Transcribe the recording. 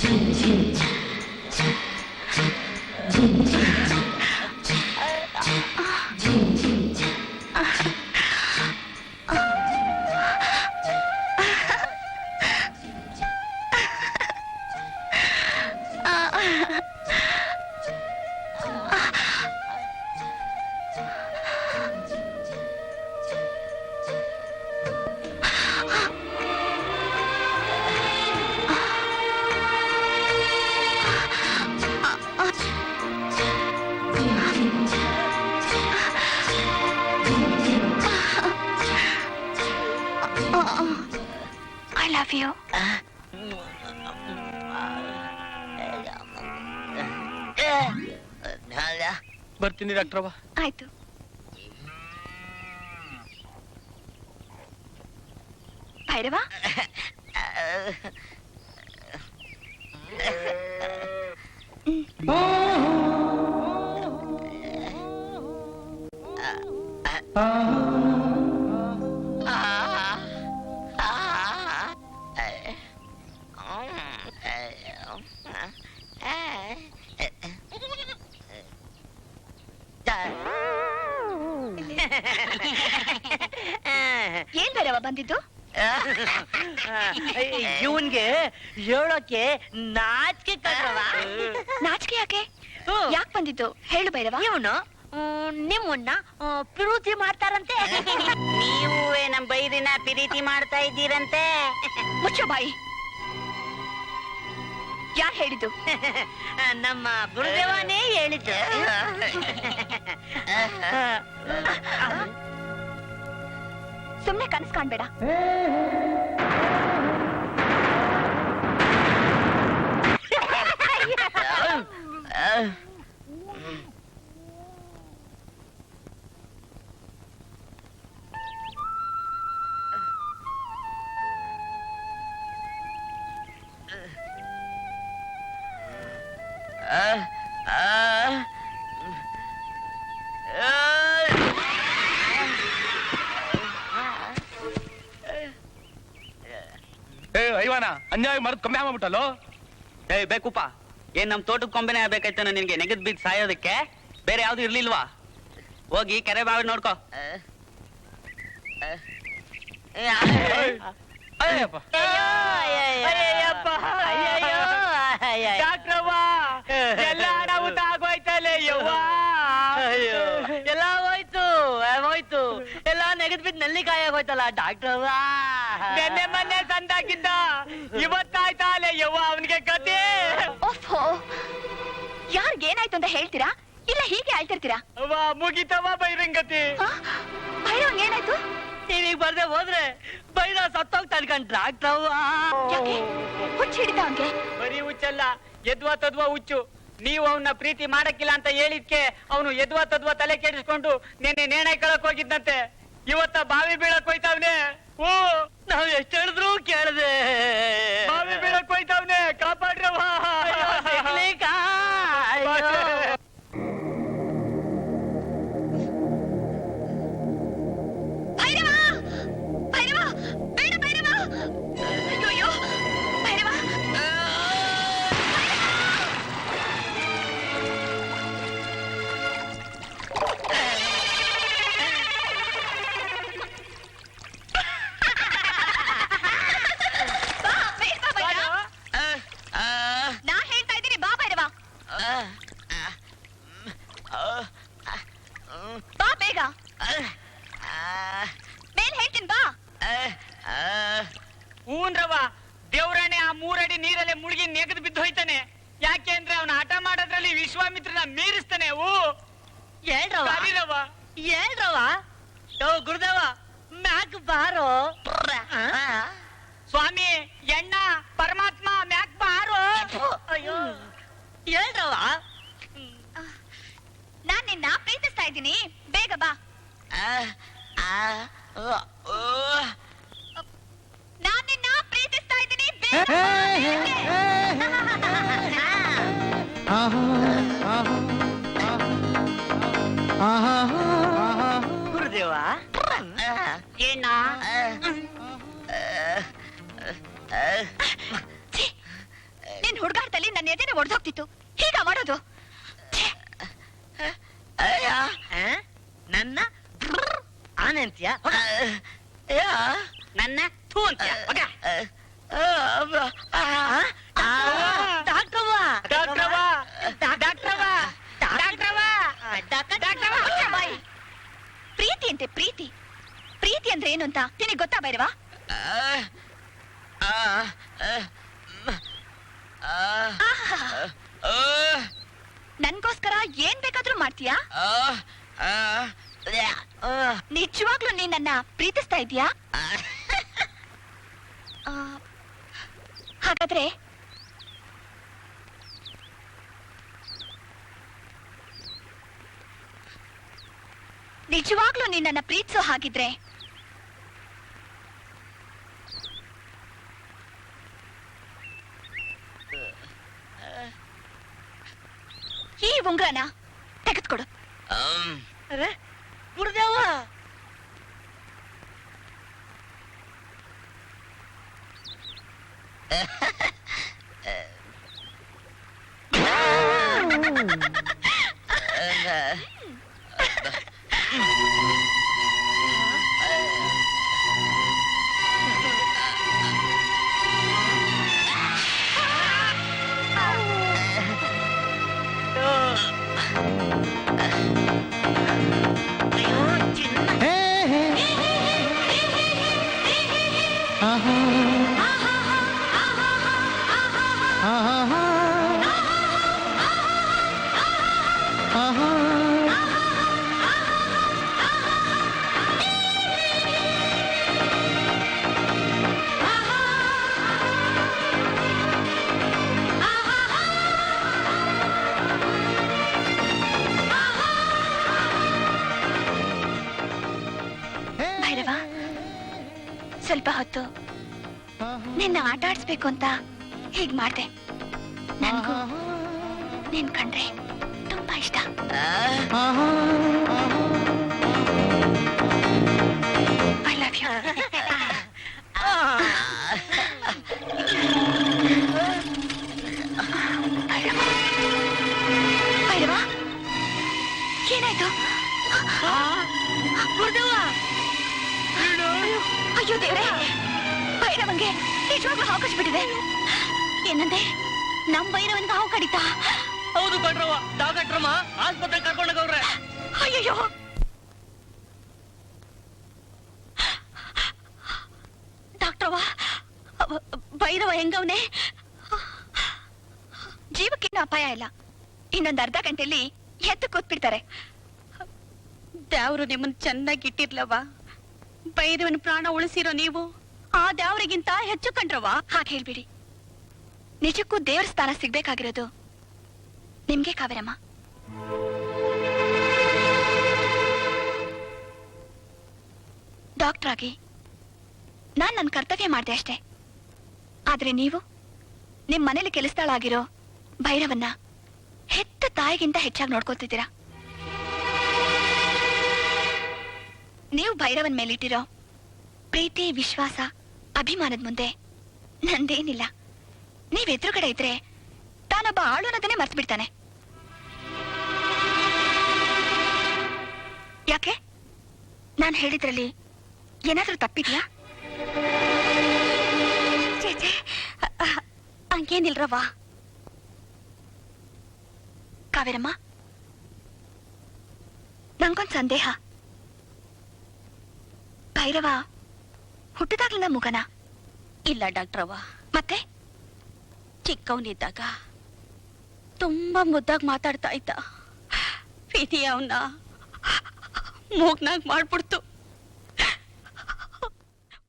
I love you. ಬರ್ತೀನಿ ಡಾಕ್ಟ್ರವ್ವ. ಆಯ್ತು. ಭೈರವ, ಏನ್ ಭೈರವ ಬಂದಿದ್ದು? ಇವನ್ಗೆ ಹೇಳೋಕೆ ನಾಚಿಕೆ ಕಣ್ರವ. ನಾಚಿಕೆ ಯಾಕೆ? ಯಾಕೆ ಬಂದಿದ್ದು ಹೇಳು ಭೈರವ. ಇವನು ನಿಮ್ಮನ್ನ ಪ್ರೀತಿ ಮಾಡ್ತಾರಂತೆ. ನೀವು ನಮ್ ಬೈರಿನ ಪ್ರೀತಿ ಮಾಡ್ತಾ ಇದ್ದೀರಂತೆ. ಮುಚ್ಚೋ ಬಾಯಿ. ಯಾರು ಹೇಳಿದ್ದು? ನಮ್ಮ ಗುರುದೇವನೇ ಹೇಳಿದ್ದು. ಸುಮ್ನೆ ಕನಸು ಕಾಣ್ಬೇಡ. ಐವಾನ ಅನ್ಯಾಯ ಮರದ ಕಮ್ಮಿ ಆಗ್ಬಿಟ್ಟಲ್ಲೋ. ಬೇಕುಪ್ಪ, ಏನ್ ನಮ್ ತೋಟದ ಕೊಂಬೆನೆ ಆಗ್ಬೇಕಾಯ್ತಾನ ನಿನ್ಗೆ ನೆಗದ್ ಬಿದ್ದು ಸಾಯೋದಕ್ಕೆ? ಬೇರೆ ಯಾವ್ದು ಇರ್ಲಿಲ್ವಾ? ಹೋಗಿ ಕೆರೆ ಬಾವಿ ನೋಡ್ಕೋ. ಡಾಕ್ಟ್ರವ್ವ, ಎಲ್ಲ ಅನಾಹುತ ಆಗೋಯ್ತಲ್ಲ ಯವ್ವ. ಎಲ್ಲ ಹೋಯ್ತು ಹೋಯ್ತು, ಎಲ್ಲ ನೆಗದ್ ಬಿದ್ದು ನೆಲ್ಲಿಕಾಯಿ ಆಗೋಯ್ತಲ್ಲ ಡಾಕ್ಟ್ರವ್ವ. ನೆನ್ನೆ ಮೊನ್ನೆ ಸಂದಾಕಿದ್ದ, ಇವತ್ತಾಯ್ತಾಲೆ ಯವ್ವ ಅವನಿಗೆ ಕತೆ. ಓಫೋ, ಯಾರಿಗೇನಾಯ್ತು ಅಂತ ಹೇಳ್ತೀರಾ ಇಲ್ಲ ಹೀಗೆ ಆಯ್ತಿರ್ತೀರಾ? ಅವ್ವ ಮುಗಿತವ ಬೈರಂಗತಿ. ಭೈರವಂಗ್ ಏನಾಯ್ತು? ನೀವೀಗ ಬರ್ದೆ ಹೋದ್ರೆ ಬೈರ ಸತ್ತೋಗ್ತಾನೆ ಕಣ್ ಡಾಕ್ಟ್ರವ್ವ. ಯಾಕೆ? ಹುಚ್ಚ ಹಿಡಿತ ಅವನ್ಗೆ? ಬರೀ ಹುಚ್ಚಲ್ಲ, ಎದ್ವಾ ತದ್ವಾ ಹುಚ್ಚು. ನೀವು ಅವನ್ನ ಪ್ರೀತಿ ಮಾಡಕ್ಕಿಲ್ಲ ಅಂತ ಹೇಳಿದ್ಕೆ ಅವನು ಎದ್ವಾ ತದ್ವಾ ತಲೆ ಕೆಡಿಸ್ಕೊಂಡು ನೆನ್ನೆ ನೇಣೆ ಕಳಕ್ ಹೋಗಿದ್ದಂತೆ. ಇವತ್ತ ಬಾವಿ ಬೀಳಕ್ ಹೋಯ್ತಾವ್ನೆ. ಓ, ನಾವ್ ಎಷ್ಟ್ ಹೇಳಿದ್ರು ಕೇಳದೆ. ಬಾವಿ ಬೀಳಕ್ ಹೋಯ್ತಾವ್ನೆ, ಕಾಪಾಡ್ರವ್ವ. ಭೈರವ, ಭೈರವ, ಬೇಡ ಭೈರವ. ಅಯ್ಯೋ ಭೈರವ. ನಾ ಹೇಳ್ತಾ ಇದ್ದೀನಿ, ಬಾ ಭೈರವ. ಬಾ ಬೇಗ. ಮೇಲ್ ಹೇಳ್ತೀನಿ ಬಾ. ಹೂನ್ರವ್ವ, ದೇವ್ರಾಣೆ ಆ 3 ಅಡಿ ನೀರಲ್ಲೇ ಮುಳುಗಿ ನೆಗೆದು ಬಿದ್ದು ಹೋಯ್ತಾನೆ. ಯಾಕೆ ಅಂದ್ರೆ ಅವನ ಆಟ ಮಾಡೋದ್ರಲ್ಲಿ ವಿಶ್ವಾಮಿತ್ರನ ಮೀರಿಸ್ತಾನೆ. ಓ ಹೇಳ್ರವ್ವ, ಹೇಳ್ರವ್ವ. ಗುರುದೇವ ಮ್ಯಾಕ್ ಬಾರೋ. ಸ್ವಾಮಿ, ಎಣ್ಣ ಪರಮಾತ್ಮ ಮ್ಯಾಕ್ ಬಾರೋ. ಅಯ್ಯೋ ಹೇಳ್ರವ್ವ. ನಾನ್ ನಿನ್ನ ಪ್ರೀತಿಸ್ತಾ ಇದ್ದೀನಿ, ಬೇಗ ಬಾ. ನಾನ್ ನಿನ್ನ ಪ್ರೀತಿಸ್ತಾ ಇದ್ದೀನಿ, ಬೇಗ ಗುರುದೇವ ಏನ ನಿನ್ ಹುಡ್ಗ ನನ್ನ ಎದೆನೆ ಒಡೆದೋಗ್ತಿತ್ತು. ಹೀಗ ಮಾಡೋದು? ನನ್ನ ಆನೆ ಅಂತೀಯ? ನನ್ನ ಥೂ ಅಂತ್ಯ ಮಗ. ಡಾಕ್ಟ್ರವ್ವ, ಡಾಕ್ಟ್ರವ್ವ, ಡಾಕ್ಟ್ರವ್ವ, ಡಾಕ್ಟ್ರವ್ವ. ಬಾಯಿ. ಪ್ರೀತಿ ಅಂತೆ ಪ್ರೀತಿ. ಪ್ರೀತಿ ಅಂದ್ರೆ ಏನು ಅಂತ ನಿನಗೆ ಗೊತ್ತಾ ಭೈರವ? ನನ್ಗೋಸ್ಕರ ಏನ್ ಬೇಕಾದ್ರೂ ಮಾಡ್ತೀಯಾ? ನಿಜವಾಗ್ಲೂ ನೀನ್ ನನ್ನ ಪ್ರೀತಿಸ್ತಾ ಇದೀಯಾ? ಹಾಗಾದ್ರೆ ನಿಜವಾಗ್ಲೂ ನೀನ್ ನನ್ನ ಪ್ರೀತಿಸೋ ಹಾಗಿದ್ರೆ ಈ ಉಂಗ್ರನ ತೆಗೆದುಕೊಡು. ಗುರುದೇವ, ಭೈರವ, ಸ್ವಲ್ಪ ಹೊತ್ತು ನಿನ್ನ ಆಟ ಆಡಿಸ್ಬೇಕು ಅಂತ ಹೀಗ್ ಮಾಡ್ದೆ. ನನ್ಗೂ ನಿನ್ ಕಂಡ್ರೆ ತುಂಬಾ ಇಷ್ಟ. I love you. ಭೈರವ, ಏನಾಯ್ತು? ಗುರುದೇವ, ಅಯ್ಯೋ ದೇವ್ರೆ, ಭೈರವಂಗೆ ನಿಜವಾಗ್ಲೂ ಹಾವು ಕಚ್ಬಿಟ್ಟಿದೆ. ಏನಂದೆ? ನಮ್ ಭೈರವನ್ಗೆ ಹಾವು ಕಡಿತಾ? ಹೌದು ಕಣ್ರವ್ವ, ಡಾಕ್ಟ್ರಮ್ಮ ಆಸ್ಪತ್ರೆ ಕರ್ಕೊಂಡೋಗವ್ರೆ. ಅಯ್ಯಯ್ಯೋ, ಡಾಕ್ಟ್ರವ್ವ, ಭೈರವ ಹೆಂಗವ್ನೆ? ಜೀವಕ್ಕೇನು ಅಪಾಯ ಇಲ್ಲ. ಇನ್ನೊಂದು ಅರ್ಧ ಗಂಟೆಯಲ್ಲಿ ಎದ್ದು ಕೂತ್ಬಿಡ್ತಾರೆ. ದ್ಯಾವ್ರು ನಿಮ್ಮನ್ನ ಚೆನ್ನಾಗಿ ಇಟ್ಟಿರ್ಲವ. ಭೈರವನ ಪ್ರಾಣ ಉಳಿಸಿರೋ ನೀವು ಆ ದ್ಯಾವ್ರಿಗಿಂತ ಹೆಚ್ಚು ಕಂಡ್ರವ. ಹಾಗೆ ಹೇಳ್ಬಿಡಿ. ನಿಜಕ್ಕೂ ದೇವ್ರ ಸ್ಥಾನ ಸಿಗ್ಬೇಕಾಗಿರೋದು ನಿಮ್ಗೆ ಕಾವೇರಮ್ಮ. ಡಾಕ್ಟರ್ ಆಗಿ ನಾನ್ ನನ್ನ ಕರ್ತವ್ಯ ಮಾಡ್ದೆ ಅಷ್ಟೇ. ಆದ್ರೆ ನೀವು ನಿಮ್ ಮನೇಲಿ ಕೆಲಸದಾಳಾಗಿರೋ ಭೈರವನ್ನ ಹೆತ್ತ ತಾಯಿಗಿಂತ ಹೆಚ್ಚಾಗಿ ನೋಡ್ಕೊತಿದ್ದೀರಾ. ನೀವು ಭೈರವನ್ ಮೇಲಿಟ್ಟಿರೋ ಪ್ರೀತಿ, ವಿಶ್ವಾಸ, ಅಭಿಮಾನದ ಮುಂದೆ ನಂದೇನಿಲ್ಲ. ನೀವ್ ಎದುರುಗಡೆ ಇದ್ರೆ ತಾನೊಬ್ಬ ಆಳು ಅನ್ನೋದನ್ನೇ ಮರ್ತು ಬಿಡ್ತಾನೆ. ಯಾಕೆ? ನಾನು ಹೇಳಿದ್ರಲ್ಲಿ ಏನಾದ್ರೂ ತಪ್ಪಿದ್ಯಾ? ಚೇಚೆ, ಹಂಗೇನಿಲ್ರವ್ವ. ಕಾವೇರಮ್ಮ, ನಂಗೊಂದ್ ಸಂದೇಹ. ಭೈರವ ಹುಟ್ಟಿದಾಗ್ಲಿಂದ ಮುಗನ? ಇಲ್ಲ ಡಾಕ್ಟ್ರವ್ವ. ಮತ್ತೆ ಚಿಕ್ಕವನಿದ್ದಾಗ ತುಂಬಾ ಮುದ್ದಾಗಿ ಮಾತಾಡ್ತಾ ಇದ್ದ. ವಿಧಿ ಅವನ್ನ ಮೂಗ್ನಾಗ್ ಮಾಡ್ಬಿಡ್ತು.